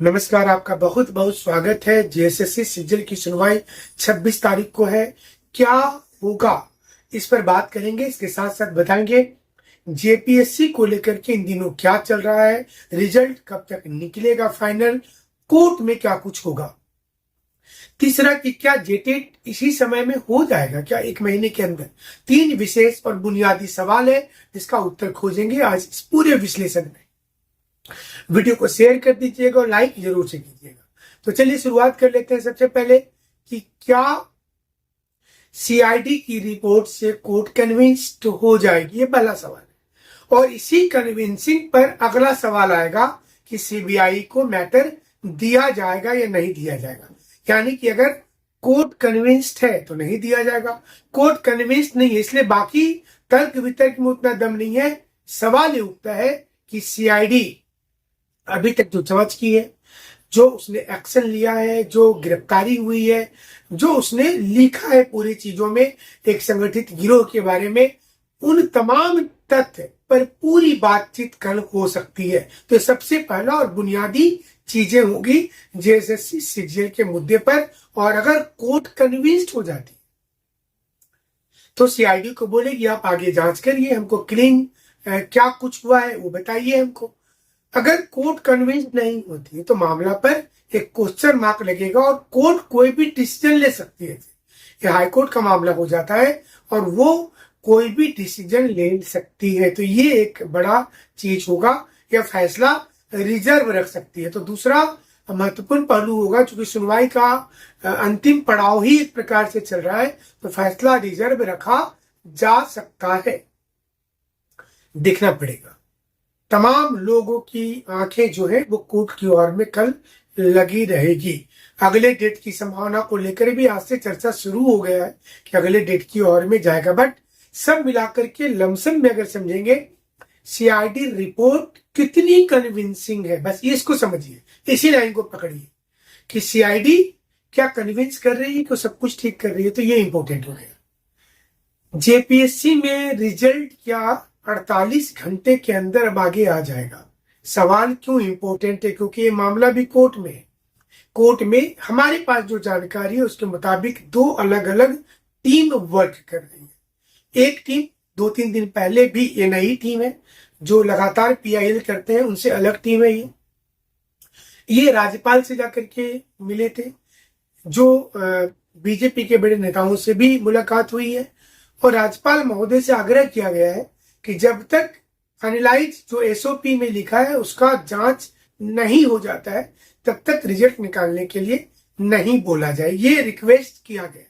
नमस्कार, आपका बहुत बहुत स्वागत है। जेएसएससी सिजिल की सुनवाई 26 तारीख को है। क्या होगा इस पर बात करेंगे। इसके साथ साथ बताएंगे जेपीएससी को लेकर के इन दिनों क्या चल रहा है, रिजल्ट कब तक निकलेगा, फाइनल कोर्ट में क्या कुछ होगा। तीसरा कि क्या जेटेट इसी समय में हो जाएगा, क्या एक महीने के अंदर। तीन विशेष और बुनियादी सवाल है जिसका उत्तर खोजेंगे आज इस पूरे विश्लेषण में। वीडियो को शेयर कर दीजिएगा और लाइक जरूर से कीजिएगा। तो चलिए शुरुआत कर लेते हैं। सबसे पहले कि क्या सीआईडी की रिपोर्ट से कोर्ट कन्विंस्ड हो जाएगी, ये पहला सवाल है। और इसी कन्विंसिंग पर अगला सवाल आएगा कि सीबीआई को मैटर दिया जाएगा या नहीं दिया जाएगा। यानी कि अगर कोर्ट कन्विंस्ड है तो नहीं दिया जाएगा, कोर्ट कन्विंस्ड नहीं है इसलिए बाकी तर्क वितर्क में उतना दम नहीं है। सवाल ये उठता है कि सीआईडी अभी तक जो जांच की है, जो उसने एक्शन लिया है, जो गिरफ्तारी हुई है, जो उसने लिखा है पूरी चीजों में एक संगठित गिरोह के बारे में, उन तमाम तथ्य पर पूरी बातचीत कल हो सकती है। तो सबसे पहला और बुनियादी चीजें होगी जेएसएससी सिजिल के मुद्दे पर। और अगर कोर्ट कन्विंस्ड हो जाती तो सीआईडी को बोलेगी आप आगे जांच करिए, हमको क्लीन क्या कुछ हुआ है वो बताइए हमको। अगर कोर्ट कन्विंस्ड नहीं होती तो मामला पर एक क्वेश्चन मार्क लगेगा और कोर्ट कोई भी डिसीजन ले सकती है। ये हाई कोर्ट का मामला हो जाता है और वो कोई भी डिसीजन ले सकती है। तो ये एक बड़ा चीज होगा, यह फैसला रिजर्व रख सकती है। तो दूसरा महत्वपूर्ण पहलू होगा, चूंकि सुनवाई का अंतिम पड़ाव ही एक प्रकार से चल रहा है, तो फैसला रिजर्व रखा जा सकता है। देखना पड़ेगा। तमाम लोगों की आंखें जो है वो कोर्ट की ओर में कल लगी रहेगी। अगले डेट की संभावना को लेकर भी आज से चर्चा शुरू हो गया है कि अगले डेट की ओर में जाएगा। बट सब मिलाकर के लमसम में अगर समझेंगे सीआईडी रिपोर्ट कितनी कन्विंसिंग है, बस ये इसको समझिए, इसी लाइन को पकड़िए कि सीआईडी क्या कन्विंस कर रही है कि सब कुछ ठीक कर रही है। तो ये इंपॉर्टेंट हो गया। जेपीएससी में रिजल्ट क्या 48 घंटे के अंदर अब आगे आ जाएगा। सवाल क्यों इंपॉर्टेंट है, क्योंकि ये मामला भी कोर्ट में है। कोर्ट में हमारे पास जो जानकारी है उसके मुताबिक दो अलग अलग टीम वर्क कर रही है। एक टीम 2-3 दिन पहले भी ये नई टीम है जो लगातार पीआईएल करते हैं, उनसे अलग टीम है। ये राज्यपाल से जाकर के मिले थे, जो बीजेपी के बड़े नेताओं से भी मुलाकात हुई है और राज्यपाल महोदय से आग्रह किया गया है कि जब तक फाइनलाइज जो एसओपी में लिखा है उसका जांच नहीं हो जाता है तब तक रिजल्ट निकालने के लिए नहीं बोला जाए, ये रिक्वेस्ट किया गया।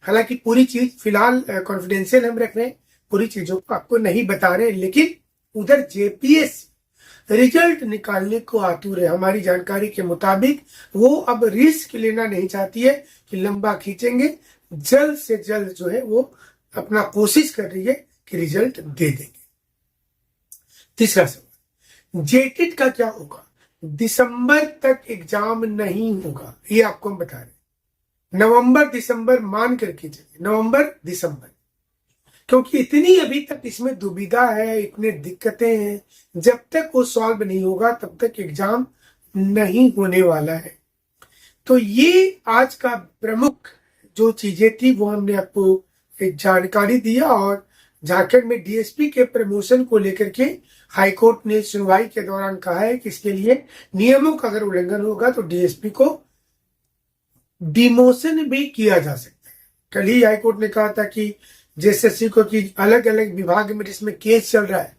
हालांकि पूरी चीज फिलहाल कॉन्फिडेंशियल हम रख रहे हैं, पूरी चीजों को आपको नहीं बता रहे, लेकिन उधर जेपीएससी रिजल्ट निकालने को आतुर है। हमारी जानकारी के मुताबिक वो अब रिस्क लेना नहीं चाहती है कि लंबा खींचेंगे, जल्द से जल्द जो है वो अपना कोशिश कर रही है कि रिजल्ट दे देंगे। तीसरा सवाल, जेटेट का क्या होगा। दिसंबर तक एग्जाम नहीं होगा, ये आपको हम बता रहे। नवंबर दिसंबर मान करके चलिए, नवंबर दिसंबर, क्योंकि इतनी अभी तक इसमें दुविधा है, इतने दिक्कतें हैं, जब तक वो सॉल्व नहीं होगा तब तक एग्जाम नहीं होने वाला है। तो ये आज का प्रमुख जो चीजें थी वो हमने आपको एक जानकारी दिया। और झारखंड में डीएसपी के प्रमोशन को लेकर के हाईकोर्ट ने सुनवाई के दौरान कहा है कि इसके लिए नियमों का अगर उल्लंघन होगा तो डीएसपी को डिमोशन भी किया जा सकता है। कल ही हाईकोर्ट ने कहा था कि जेएसएससी को कि अलग अलग विभाग में जिसमें केस चल रहा है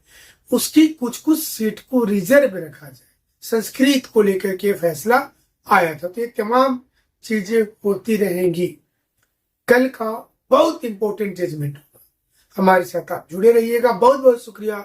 उसकी कुछ कुछ सीट को रिजर्व रखा जाए। संस्कृत को लेकर के फैसला आया था। तो ये तमाम चीजें होती रहेंगी। कल का बहुत इंपॉर्टेंट जजमेंट होगा। हमारे साथ आप जुड़े रहिएगा। बहुत बहुत शुक्रिया